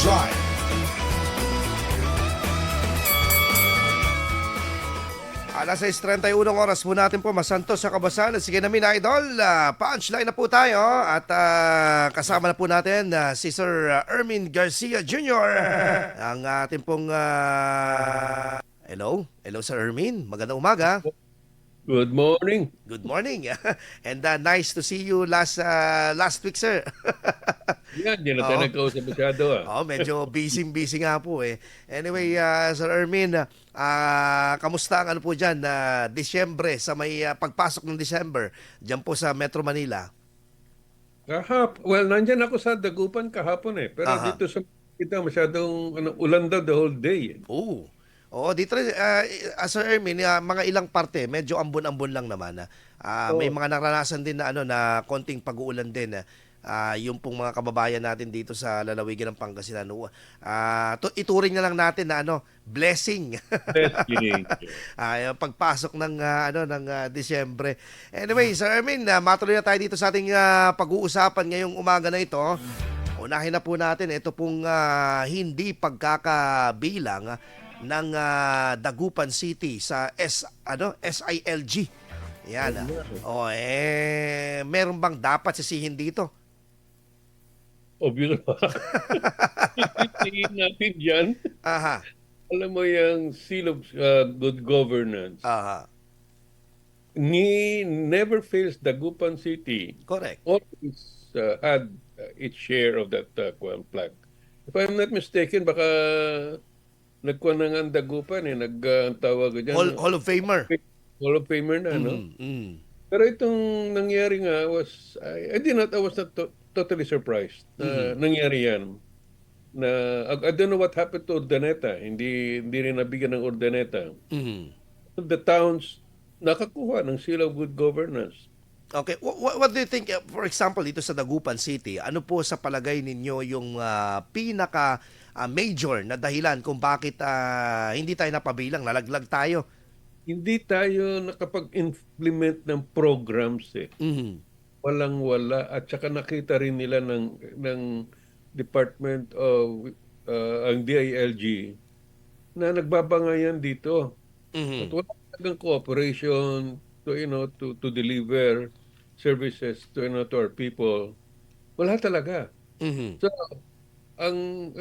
Drive. Alas 6:31 oras po natin po masantos sa kabasan. Sige namin idol, punchline na po tayo at kasama na po natin si Sir Ermin Garcia Jr. Ang ating pong hello Sir Ermin, magandang umaga. Good morning. Good morning. And nice to see you last week, sir. Yan, di na tayo nagkausap masyado Medyo busy nga po eh. Anyway, Sir Ermin, kamusta ang ano po dyan, Disyembre, sa may pagpasok ng December, dyan po sa Metro Manila? Well, nandyan ako sa Dagupan kahapon eh. Pero Aha. dito sa kita masyadong ulan daw the whole day. Oo. Oo, dito rin, Sir Ermin, mga ilang parte, medyo ambon-ambon lang naman. May mga naranasan din na, na konting pag-uulan din. Yung pong mga kababayan natin dito sa lalawigan ng Pangasinan. Ituring na lang natin na blessing. Blessing. Yung pagpasok ng Disyembre. Anyway, Sir Ermin, matuloy na tayo dito sa ating pag-uusapan ngayong umaga na ito. Unahin na po natin ito pong hindi pagkakabilang ng Dagupan City sa SILG. Yan. Meron bang dapat sisihin dito? Obvious ba? Tingin natin dyan. Aha. Alam mo yung seal of good governance. Aha. Never fails Dagupan City. Correct. Always had its share of that flag. If I'm not mistaken, baka nagkuha na nga ang Dagupan ang tawag ko dyan. Hall of Famer. Hall of Famer na, no? Pero itong nangyari nga was, I was not totally surprised na nangyari yan. Na, I don't know what happened to Urdaneta. Hindi rin nabigyan ng Urdaneta. The towns nakakuha ng seal of good governance. Okay, what do you think, for example, dito sa Dagupan City, ano po sa palagay ninyo yung pinaka major na dahilan kung bakit hindi tayo napabilang, nalaglag tayo? Hindi tayo nakapag-implement ng programs eh. Walang-wala. At saka nakita rin nila ng Department of ang DILG na nagbabangayan dito. At wala talagang cooperation to deliver services to our people. Wala talaga. So, ang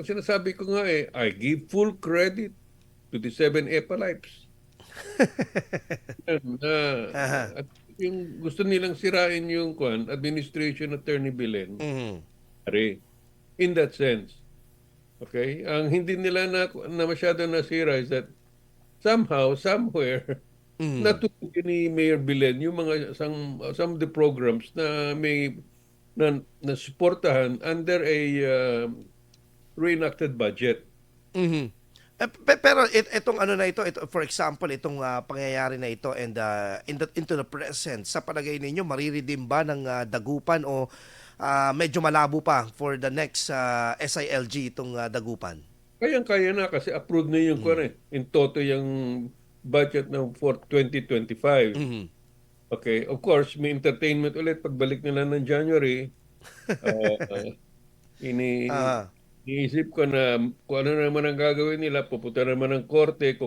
sinasabi ko nga I give full credit to the 7 EPALIPes. At yung gusto nilang sirain yung administration Attorney Belen. In that sense. Okay? Ang hindi nila na masyado nasira is that somehow, somewhere, natulog ni Mayor Belen yung mga some of the programs na may na suportahan under a reenacted budget. Pero itong na ito, for example, itong pangyayari na ito and into the present, sa palagay ninyo, mariridim ba ng Dagupan o medyo malabo pa for the next SILG itong Dagupan? Kayang-kaya na kasi approved na yung in toto yung budget ng for 2025. Okay, of course, may entertainment ulit pagbalik nila ng January. Iniisip ko na kung ano naman ang gagawin nila, pupunta naman ng korte,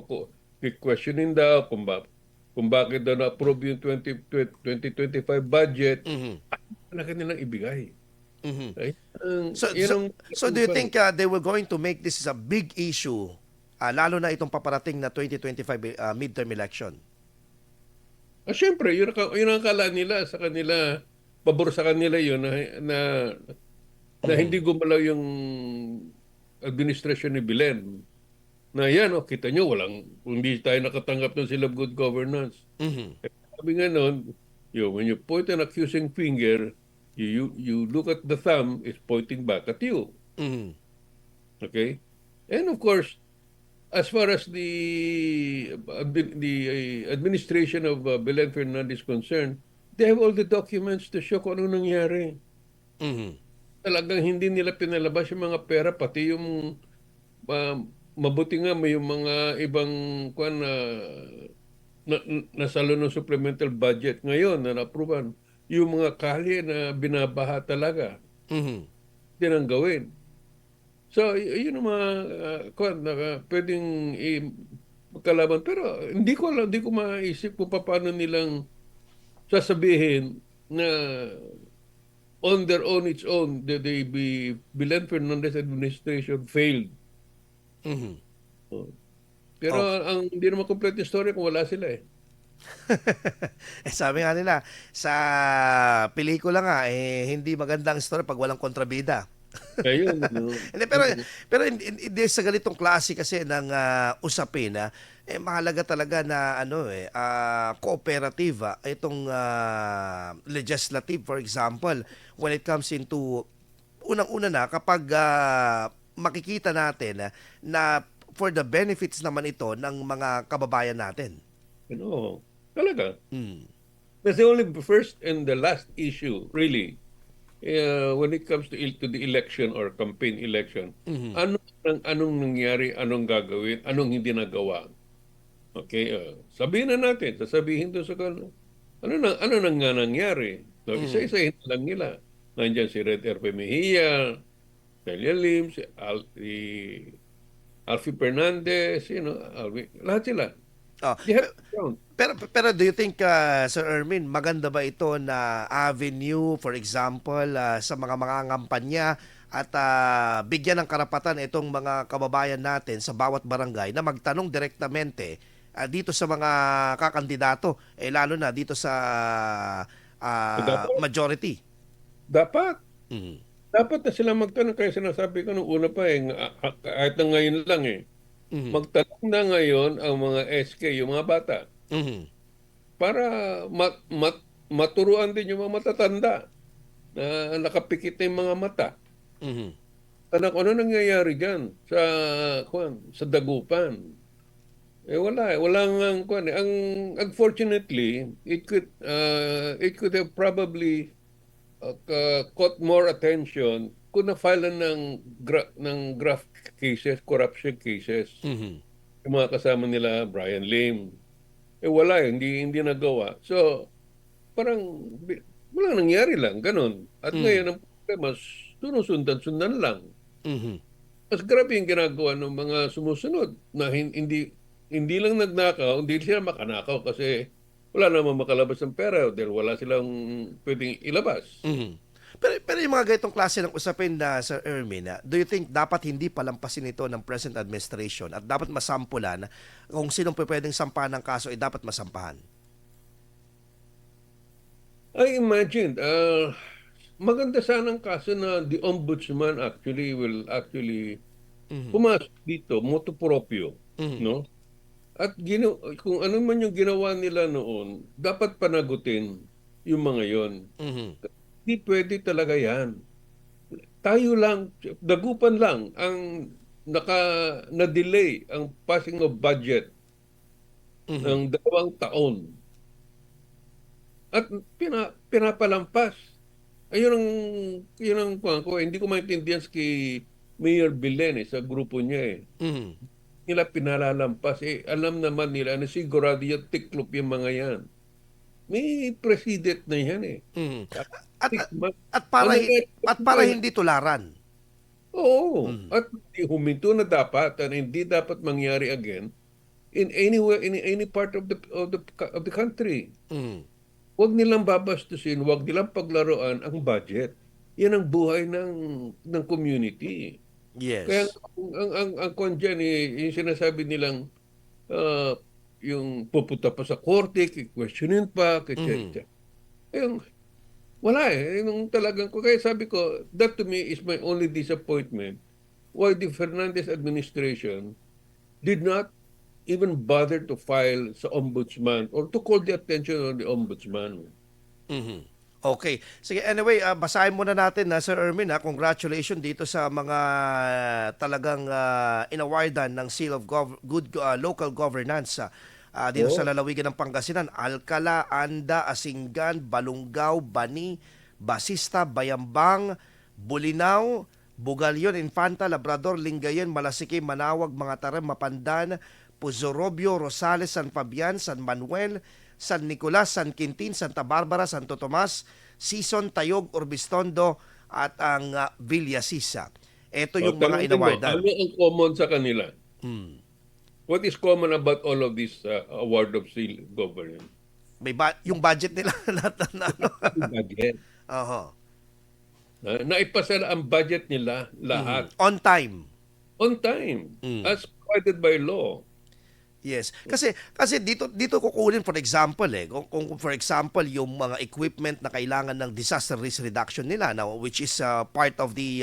questionin daw kung bakit daw na-approve yung 2025 budget, na kanilang ibigay. Okay? So do you think they were going to make this a big issue, lalo na itong paparating na 2025 midterm election? Siyempre, yun ang akala nila sa kanila, pabor sa kanila yun na hindi gumalaw yung administrasyon ni Belen. Na yan, kita nyo, hindi tayo nakatanggap ng seal of good governance. Sabi nga nun, when you point an accusing finger, you look at the thumb, it's pointing back at you. Okay? And of course, as far as the administration of Belen Fernandez is concerned, they have all the documents to show kung ano nangyari. Talagang hindi nila pinalabas yung mga pera, pati yung mabuti nga may yung mga ibang nasalo ng supplemental budget ngayon na na-approvean. Yung mga kalye na binabaha talaga. Din ang gawin. So, yun ang mga kuwan na pwedeng magkalaban. Pero hindi ko maisip kung paano nilang sasabihin na on their own, its own, that the Belen Fernandez administration failed. Mhm. Oh. Pero Okay. hindi naman complete yung story kung wala sila eh. Sabi nga nila, sa pelikula nga, hindi magandang story pag walang kontrabida. Ayun, no? Hindi, pero hindi sa ganitong klase kasi ng usapin, mahalaga talaga na cooperative itong legislative, for example, when it comes into unang-una na kapag makikita natin na for the benefits naman ito ng mga kababayan natin. Ano, talaga. Mm. That's the only first and the last issue, really, when it comes to the election or campaign election. Mhm. Anong nangyari, anong gagawin, anong hindi nagawa. Okay, sabihin na natin, sasabihin doon sa kanila, ano nang nga nangyari? No, Mhm. isa-isahin lang nila. Nandiyan si Red R. Mejia, Delia Lim, si Alfie Fernandez, lahat sila. Oh, They have to count. pero do you think, Sir Ermin, maganda ba ito na avenue, for example, sa mga ngampanya at bigyan ng karapatan itong mga kababayan natin sa bawat barangay na magtanong direktamente dito sa mga kakandidato, lalo na dito sa Dapat, majority? dapat, Mhm. dapat na sila magtanong. Kaya sinasabi ko nung una pa kahit na ngayon lang Mhm. magtanong na ngayon ang mga SK, yung mga bata, Mhm. para maturuan din yung mga matatanda na nakapikit na yung mga mata. Mhm. Ano nangyayari dyan sa Dagupan? Wala eh. Walang kuwan eh. Unfortunately, it could have probably caught more attention kung na-file ng graft cases, corruption cases. Mhm. Yung mga kasama nila, Brian Lim. Wala eh, hindi nagawa. So, parang walang nangyari lang, ganun. At Mhm. ngayon, ang problema, sinusundan-sundan lang. Mhm. Mas grabe yung ginagawa ng mga sumusunod na hindi lang nagnakaw, hindi sila makanakaw kasi wala namang makalabas ng pera dahil wala silang pwedeng ilabas. Mhm. Pero yung mga ganitong klase ng usapin na Sir Ermin, do you think dapat hindi palampasin ito ng present administration at dapat masampulan kung sinong pwedeng sampahan ng kaso ay dapat masampahan? I imagine, maganda sanang kaso na the ombudsman will actually Mhm. pumasok dito, motu proprio, Mhm. no? At kung ano man yung ginawa nila noon, dapat panagutin yung mga yon. Mhm. Hindi pwede talaga yan. Tayo lang, dagupan lang ang na-delay ang passing of budget Mhm. ng 2 taon at pinapalampas. Ayun ang kuwan ko. Hindi ko maintindihan kay Mayor Belen sa grupo niya eh. Mhm. Nila pinalalampas alam naman nila na sigurado yung tiklop yung mga yan. May president na yan eh. Mhm. Tapos At 6 months. at Ang para nangyari at po para ay hindi tularan. oo. Mhm. At huminto na dapat at hindi dapat mangyari again in any part of the country. Mhm. Huwag nilang babastusin, huwag nilang paglaruan ang budget. Yan ang buhay ng community. Kaya Yes. ang kwan dyan, yung sinasabi nilang ah, yung pupunta pa sa korte, questionin pa, Mhm. etc. Yung, wala eh. Yung talagang, kaya sabi ko, that to me is my only disappointment. Why the Fernandez administration did not even bother to file sa ombudsman or to call the attention of the ombudsman. Mhm. Okay. Sige, anyway, basahin muna natin na Sir Ermin, congratulations dito sa mga talagang inawardan ng Seal of Good Local Governance dito sa Oh, lalawigan ng Pangasinan. Alcala, Anda, Asingan, Balungaw, Bani, Basista, Bayambang, Bulinaw, Bugalyon, Infanta, Labrador, Lingayen, Malasiki, Manawag, Mga Tarem, Mapandan, Puzorobio, Rosales, San Fabian, San Manuel, San Nicolas, San Quintin, Santa Barbara, Santo Tomas, Sison, Tayog, Orbistondo at ang Villasisa. Ito yung mga Tanungin mo, inawardan. ano ang common sa kanila? Mm. What is common about all of this award of seal governance? Yung budget nila lahat na ano. Budget. Oho. Naipasa ang budget nila lahat On time. on time Mm. as provided by law. Yes. Kasi dito kukunin for example kung for example yung mga equipment na kailangan ng disaster risk reduction nila now which is part of the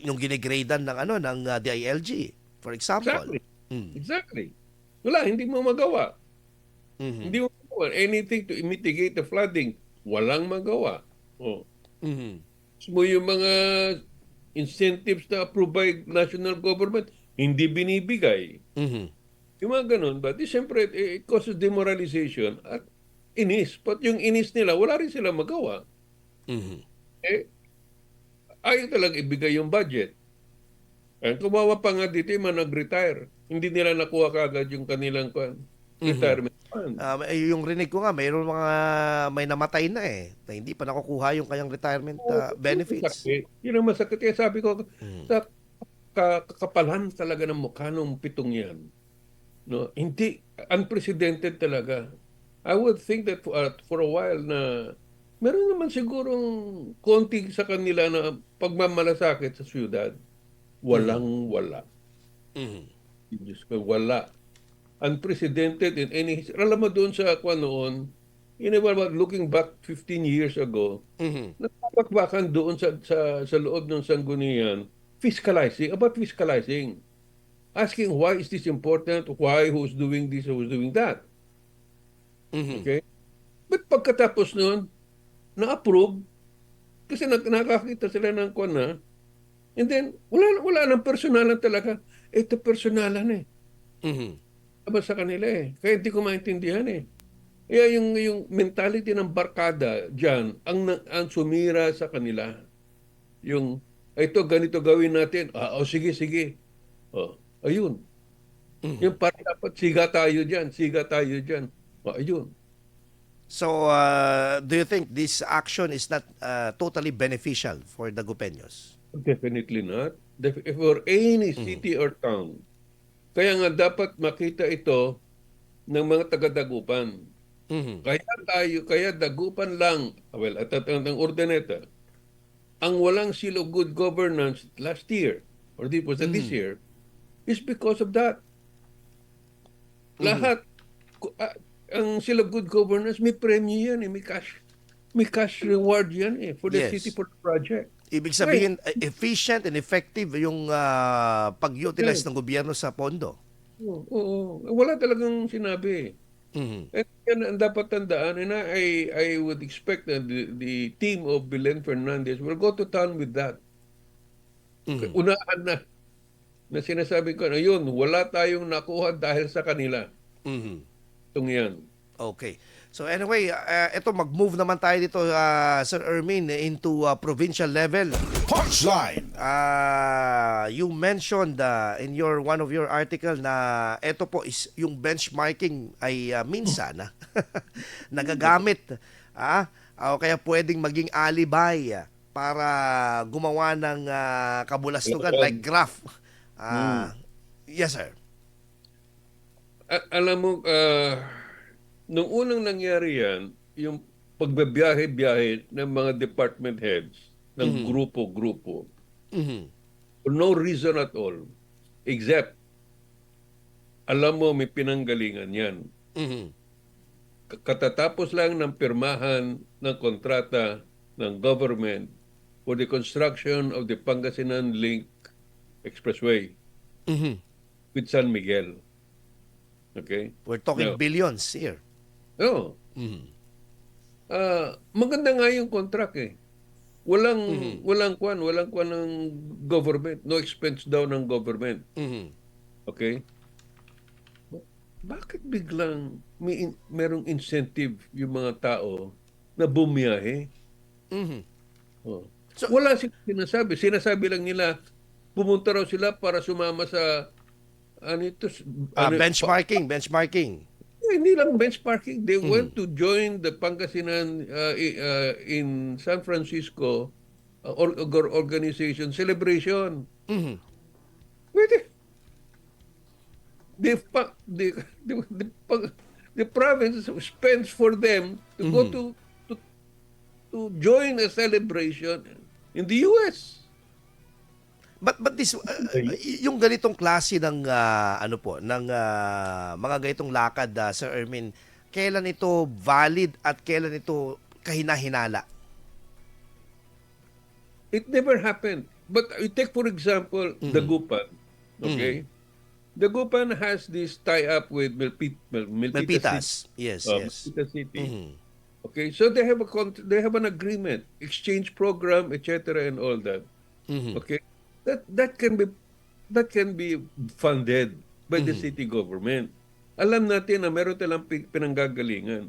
yung ginigradean ng DILG for example. Exactly. Mm. Exactly. Wala, hindi mo magawa. Mhm. Hindi mo magawa. Anything to mitigate the flooding, walang magawa. Oh. Mhm. Mo yung mga incentives na approved by national government, hindi binibigay. Mhm. Yung mga ganun ba? Di siyempre, it causes demoralization at inis. But yung inis nila, wala rin sila magawa. Mhm. Eh, ayaw talaga ibigay yung budget. Eh, kumawa pa nga dito yung mga nag-retire. Hindi nila nakuha kagad yung kanilang retirement fund. Yung rinig ko nga may namatay na na hindi pa nakukuha yung kanyang retirement benefits. Yun ang masakit. Kaya sabi ko, Mm. sa kakapalan talaga ng mukha ng pitong yan. No? Hindi, unprecedented talaga. I would think that for a while na meron naman sigurong konti sa kanila na pagmamalasakit sa syudad. Walang wala. Mhm. Diyos ko, wala. Unprecedented in any history. Alam mo doon sa kwan noon, looking back 15 years ago, Mhm. napapakbakan doon sa loob ng sanggunian, about fiscalizing. Asking why is this important, why, who's doing this, who's doing that. Mhm. Okay? But pagkatapos noon, na-approve, kasi nakakita sila ng kwan na, and then, wala nang personalan talaga. Ito personalan Mhm. Aba sa kanila Kaya hindi ko maintindihan Kaya yung mentality ng barkada diyan ang sumira sa kanila. Yung ito ganito gawin natin. Sige, sige. Ayun. Mhm. Yung parang dapat siga tayo diyan. Ayun. So, do you think this action is not totally beneficial for the Gupeños? Definitely not. For any city or town. Kaya nga dapat makita ito ng mga taga-Dagupan. Mhm. Kaya Dagupan lang, at ng Urdaneta, ang walang seal of good governance last year, or this year, is because of that. Lahat, ang seal of good governance, may premyo yan may cash reward yan for the Yes. city for the project. Ibig sabihin, efficient and effective yung pag-utilize ng gobyerno sa pondo. Oo. Wala talagang sinabi Mhm. And yan ang dapat tandaan, and I would expect that the team of Belen Fernandez will go to town with that. Mhm. Unahan na sinasabi ko, yun, wala tayong nakuha dahil sa kanila. Mhm. Itong yan. Okay. So anyway, ito mag-move naman tayo dito Sir Ermin into provincial level. Punchline! You mentioned in one of your article na ito po is yung benchmarking ay minsan nagagamit o kaya pwedeng maging alibay para gumawa ng kabulastugan like graph. Yes sir. Alam mo, nung unang nangyari yan, yung pagbabiyahe-biyahe ng mga department heads ng grupo-grupo, Mhm. for no reason at all, except, alam mo, may pinanggalingan yan. Mhm. Katatapos lang ng pirmahan ng kontrata ng government for the construction of the Pangasinan Link Expressway Mhm. with San Miguel. Okay? We're talking Now, billions here. Oo. Mhm. Maganda nga yung contract Walang kwan ng government. No expense daw ng government. Mhm. Okay? Bakit biglang merong incentive yung mga tao na bumiyahe? Mhm. Oh. So- Wala silang sinasabi. Sinasabi lang nila, pumunta raw sila para sumama sa Benchmarking. Hindi lang benchmarking. They went to join the Pangasinan in San Francisco organization celebration. Mhm. Pwede. The, fa- the, the province spends for them to go to to join a celebration in the US. But this yung ganitong klase ng ano po ng mga ganitong lakad, Sir Ermin, kailan ito valid at kailan ito kahina-hinala? It never happened. But you take, for example, Dagupan. Mhm. Okay? Dagupan has this tie-up with Milpitas City. Malpitas. Yes, yes. Milpitas City. Mhm. Okay, so they have an agreement, exchange program, etc., and all that. Mhm. Okay, that can be funded by the Mhm. city government. Alam natin na meron talang pinanggagalingan.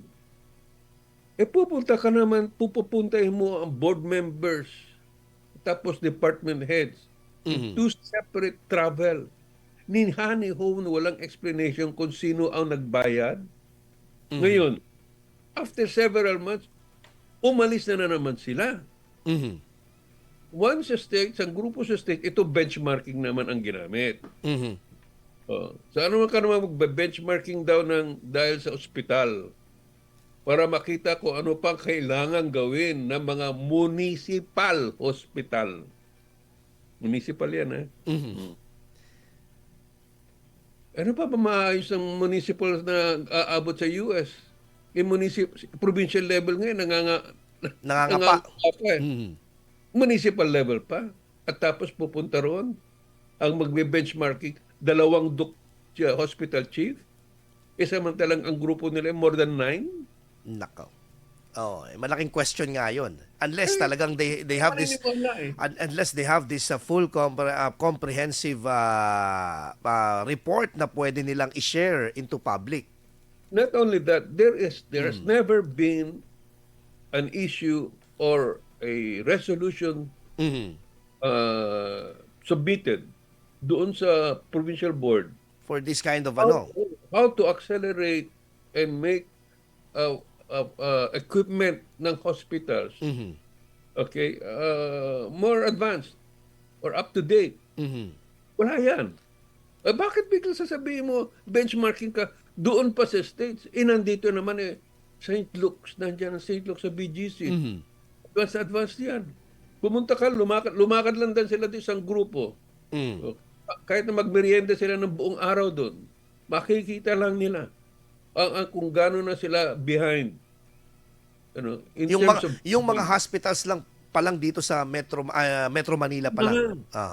Pupuntahin mo ang board members, tapos department heads, in Mhm. two separate travel. Ni hani ho, walang explanation kung sino ang nagbayad. Mhm. Ngayon, after several months, umalis na naman sila. Mhm. One sa state, sa grupo sa state, ito benchmarking naman ang ginamit. Mhm. So ano man ka naman magbe-benchmarking daw dahil sa ospital para makita kung ano pang kailangan gawin ng mga municipal hospital. Municipal yan, eh. Mhm. Ano pa ba maayos ng municipal na aabot sa US? Yung provincial level ngayon, Nangangapa. nangangapa pa, eh. Mhm. Municipal level pa. At tapos pupunta roon ang magbe-benchmarking, dalawang hospital chief, samantalang ang grupo nila more than 9. Nako. Oh, malaking question nga 'yon. Unless talagang they have this Maniniwala, eh. unless they have this full comprehensive report na pwede nilang i-share into public. Not only that, there has never been an issue or a resolution Mhm. submitted doon sa provincial board For this kind of how, ano. how to accelerate and make equipment ng hospitals, Mhm. okay, more advanced or up to date. Mhm. Wala yan. Bakit bigla sasabihin mo benchmarking ka doon pa sa states? Nandito naman, St. Luke's, nandiyan ang St. Luke's sa BGC. Mhm. Advanced yan. Pumunta ka, lumakad lang din sila sa isang grupo. Mhm. O, kahit na magmerienda sila ng buong araw doon, makikita lang nila kung gano'n na sila behind. In terms of Yung mga hospitals lang pa lang dito sa Metro Manila pa lang. Mga,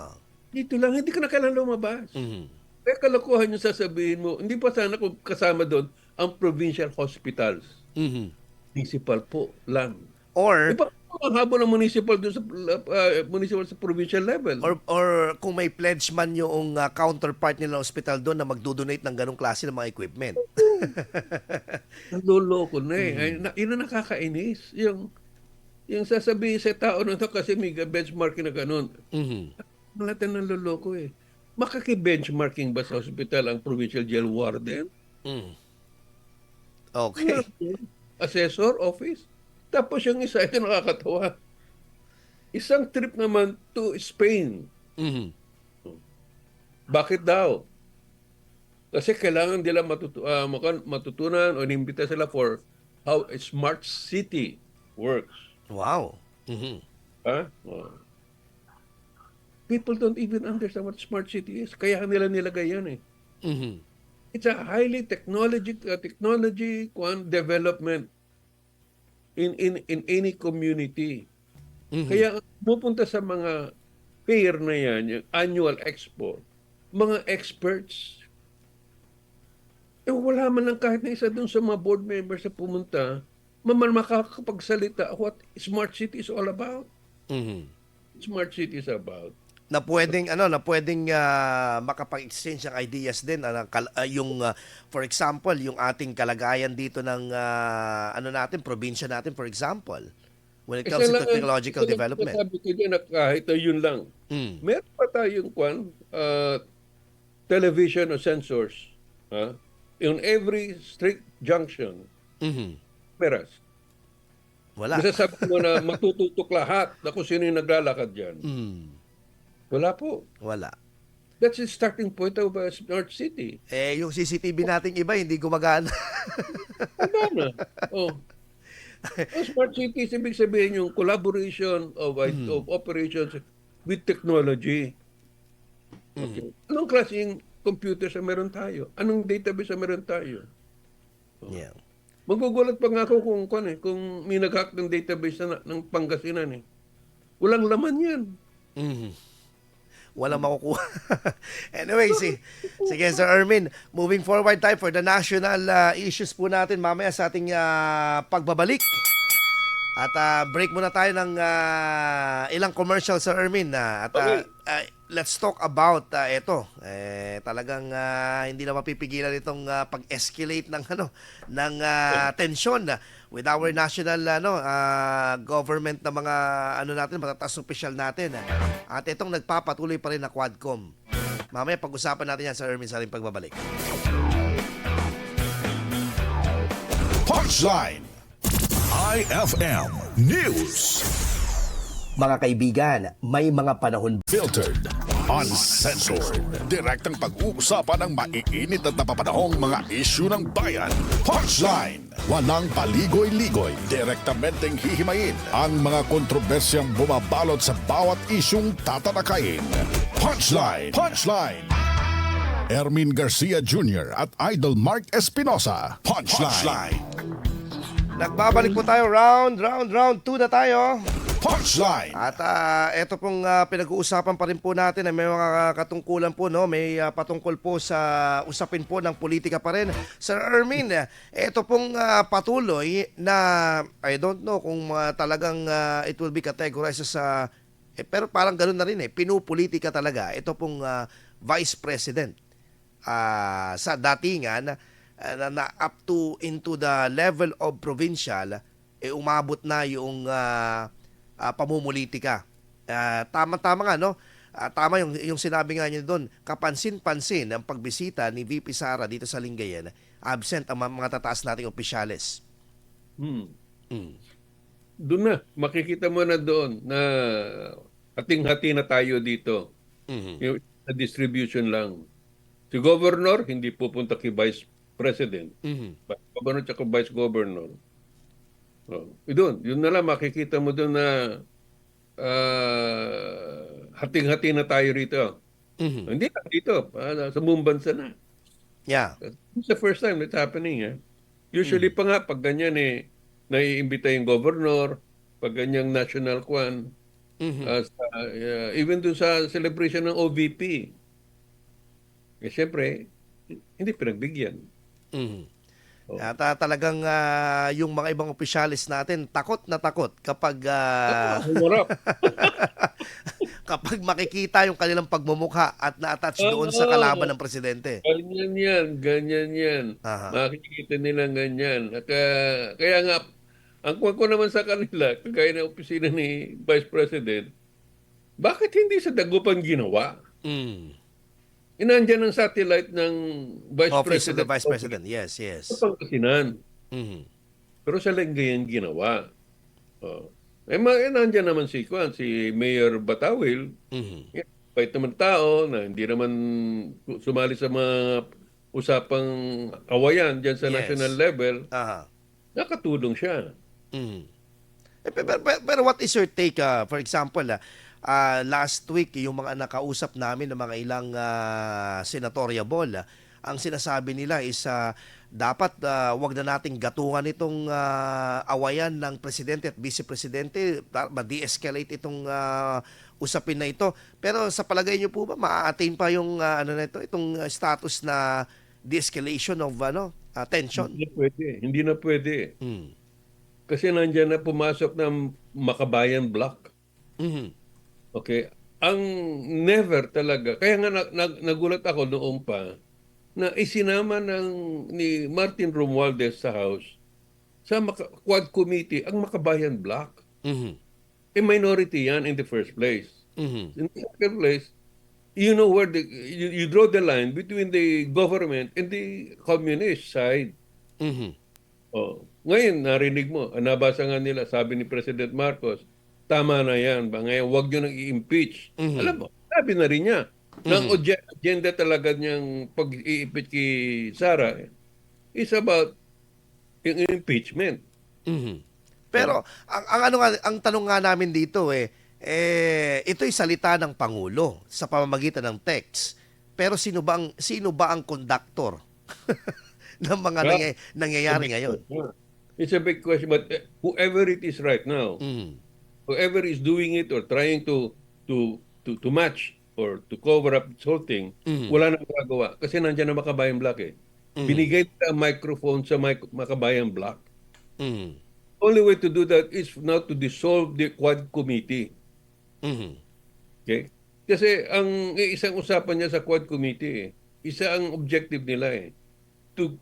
dito lang, hindi ka na kailangan lumabas. Mhm. Kaya kalokohan yung sasabihin mo, hindi pa sana kung kasama doon ang provincial hospitals. Mhm. Municipal po lang. Or Ang habo ng municipal doon sa municipal sa provincial level. or kung may pledge man yung counterpart nila ng hospital doon na magdo-donate ng ganong klase ng mga equipment. Naloloko na eh. Yun ang nakakainis. Yung sasabihin sa tao na to kasi may benchmarking na ganun. Mhm. Natin naloloko eh. Makaki-benchmarking ba sa hospital ang provincial jail warden? Mm. Okay. Assessor office? Tapos yung isa, ito nakakatawa. Isang trip naman to Spain. Mhm. Bakit daw? Kasi kailangan nila matutunan o inimbita sila for how a smart city works. Wow. Mhm. Ha? People don't even understand what smart city is. Kaya nila nilagay yan eh. Mhm. It's a highly technology development in any community. Mhm. Kaya pupunta sa mga fair na yan, yung annual expo, mga experts, wala man lang kahit na isa dun sa mga board members na pumunta, makakapagsalita what smart city is all about. Mhm. Smart city is about. Na pwedeng makapag-exchange ng ideas din yung for example yung ating kalagayan dito ng natin probinsya natin for example when it comes to technological development. Sabi ko dyan na kahit yun lang. Mm. Meron pa tayong television o sensors. In every street junction, Mhm. meras. Wala. Masasabi mo na matututok lahat na kung sino yung naglalakad dyan. Wala po. Wala. That's the starting point of a smart city. Yung CCTV nating iba, hindi gumagana. Wala na. Oh. Ang smart cities, ibig sabihin yung collaboration of operations with technology. Okay. Anong klaseng computers ang meron tayo? Anong database ang meron tayo? Yeah. Magugulat pa nga ako kung may nag-hack ng database ng Pangasinan eh. Walang laman yan. Walang makukuha. Anyway, sige Sir Ermin, moving forward tayo for the national issues po natin mamaya sa ating pagbabalik. At break muna tayo ng ilang commercial, Sir Ermin. Okay. Let's talk about ito. Talagang hindi na mapipigilan itong pag-escalate ng tensyon with our national government na mga natin, matataas opisyal natin. At itong nagpapatuloy pa rin na Quadcom. Mamaya pag-usapan natin yan, Sir Ermin, sa ating pagbabalik. Punchline IFM News. Mga kaibigan, may mga panahon Filtered, uncensored, direktang pag-uusapan ng maiinit at napapanahong mga isyu ng bayan. Punchline, walang paligoy-ligoy, direktamenteng hihimayin ang mga kontrobersyang bumabalot sa bawat isyung tatalakayin. Punchline, Punchline. Ermin Garcia Jr. at Idol Mark Espinosa. Punchline. Nagbabalik po tayo, round 2 na tayo. Punchline. At ito pong pinag-uusapan pa rin po natin ay may mga katungkulan po, no? May patungkol po sa usapin po ng politika pa rin. Sir Ermin, ito pong patuloy na I don't know kung talagang it will be categorized as pero parang ganoon na rin pinupolitika talaga. Ito pong Vice President sa datingan na up to into the level of provincial, umabot na yung pamumulitika. Tama-tama nga, no? Tama yung sinabi nga niya doon. Kapansin-pansin ang pagbisita ni VP Sara dito sa Lingayen, absent ang mga tataas nating opisyales. Doon na, makikita mo na doon na hating-hati na tayo dito. Yung distribution lang. Si Governor, hindi pupunta kay Vice President. Governor at Vice Governor. Doon, yun na lang, makikita mo doon na hating-hati na tayo rito. Hindi lang dito, sa buong bansa na. Yeah. It's the first time it's happening. Usually pa nga, pag ganyan naiimbita yung governor, pag ganyang national kwan, even doon sa celebration ng OVP. Siyempre, hindi pinagbigyan. At talagang yung mga ibang opisyalis natin takot na takot kapag Humarap. kapag makikita yung kanilang pagmumukha at na-attach doon sa kalaban ng presidente. Ganyan yan. Aha. Makikita nila ganyan. At, kaya nga, ang kuwan ko naman sa kanila, kagaya ng opisina ni Vice President, bakit hindi sa Dagupan ginawa? Inandyan ang satellite ng Vice Office of President. the Vice President. Yes. Sa Pangasinan. Mhm. Pero sa Lingayen ginawa. Nandyan naman si Mayor Batawil. Bait naman tao na hindi naman sumali sa mga usapang awayan dyan sa Yes. national level. Aha. Nakatulong siya. Pero what is your take, for example, last week, yung mga nakausap namin ng mga ilang senatoriable, ang sinasabi nila is dapat wag na nating gatungan itong awayan ng presidente at vice-presidente, ma-de-escalate itong usapin na ito. Pero sa palagay niyo po ba, ma-attain pa yung itong status na de-escalation of tension? Hindi na pwede. Kasi nandiyan na pumasok ng Makabayan Block. Okay? Ang never talaga. Kaya nga nagulat ako noon pa na isinama ni Martin Romualdez sa House sa Quad Committee ang Makabayan Block. Minority yan in the first place. In the second place, you know where you draw the line between the government and the communist side. ngayon narinig mo, nabasa nga nila, sabi ni President Marcos, tama na yan ba? Ngayon, huwag nyo nang i-impeach. Alam mo, sabi na rin niya. Ang agenda talaga niyang pag-i-impeach kay Sara is about yung impeachment. Pero ang ano nga, ang tanong nga namin dito ito'y salita ng Pangulo sa pamamagitan ng text. Pero sino ba ang conductor ng mga nangyayari ngayon? It's a big question, but whoever it is right now, whoever is doing it or trying to match or to cover up this whole thing, wala nang magagawa kasi nandiyan na Makabayan Black Binigay nila ang microphone sa Makabayan Black. Only way to do that is now to dissolve the Quad Committee. Okay? Kasi ang isang usapan niya sa Quad Committee, isa ang objective nila to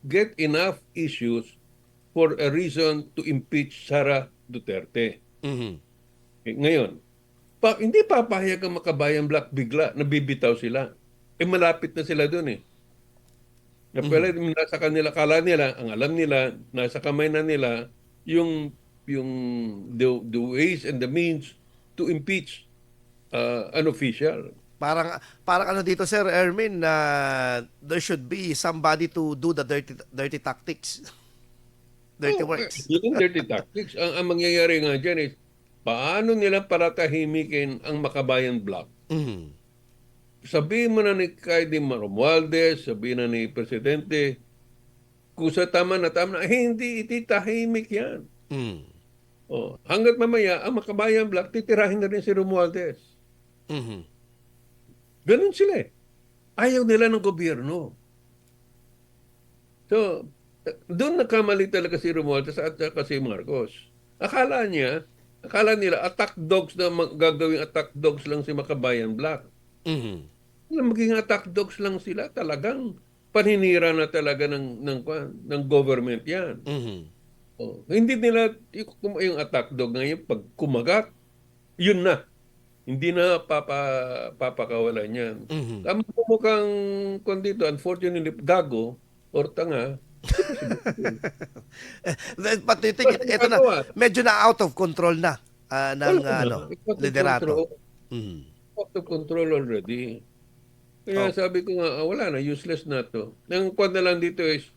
get enough issues for a reason to impeach Sara Duterte. Okay, ngayon, hindi papahayag ang Makabayan Black bigla, nabibitaw sila. Malapit na sila doon Na pala, nasa kanila, kala nila, ang alam nila, nasa kamay na nila, yung the ways and the means to impeach an official. Parang ano dito, Sir Ermin, there should be somebody to do the dirty tactics. Dirty works. Yung dirty tactics. Ang mangyayari nga dyan is, paano nila paratahimikin ang Makabayan Black? Sabihin mo na ni Kaidim Romualdez, sabihin na ni Presidente, kung sa tama na, hindi ititahimik yan. Hanggat mamaya, ang Makabayan Black, titirahin na rin si Romualdez. Ganun sila Ayaw nila ng gobyerno. So, doon nakamali talaga si Romualdez at saka si Marcos. Akala nila, attack dogs na gagawing attack dogs lang si Makabayan Black. Maging attack dogs lang sila, talagang paninira na talaga ng government yan. Hindi nila, yung attack dog ngayon, pag kumagat, yun na. Hindi na papakawalan yan. Ang mukhang dito, unfortunately, gago or tanga. But you think, ito na, medyo na out of control na ng liderato. Out of control already. Kaya sabi ko nga, wala na, useless na to. Ang kwan na lang dito is,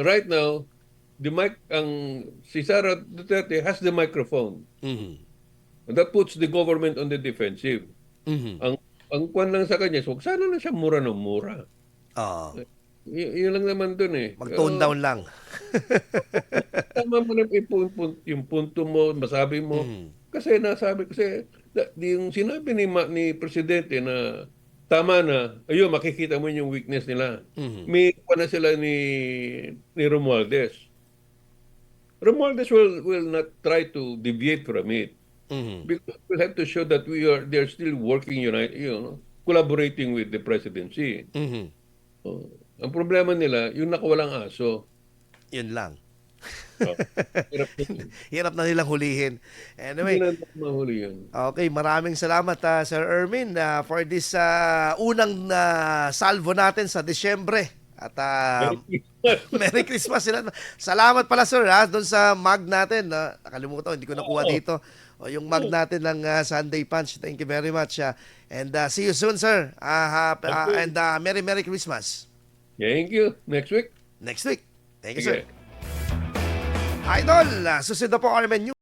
right now, si Sara Duterte has the microphone. And that puts the government on the defensive. Ang kwan lang sa kanya, so sana na siya mura ng mura. Yun lang naman dun Mag-tone down lang. Tama mo na yung punto mo, masabi mo. Kasi yung sinabi ni Presidente na tama na, ayun, makikita mo yung weakness nila. May na sila ni Romualdez. Romualdez will not try to deviate from it. Because we'll have to show that they're still working collaborating with the presidency. Ang problema nila, yung nakawalang aso. Yun lang. Hirap na nilang hulihin. Anyway, okay, maraming salamat Sir Ermin for this unang salvo natin sa Disyembre. At Merry Christmas. Salamat pala sir doon sa mug natin. Nakalimutan, hindi ko nakuha dito. Yung mug natin ng Sunday Punch. Thank you very much. And see you soon, sir. And Merry Christmas. Thank you. Next week. Next week. Thank you, sir. Idol, susunod na po Carmen News.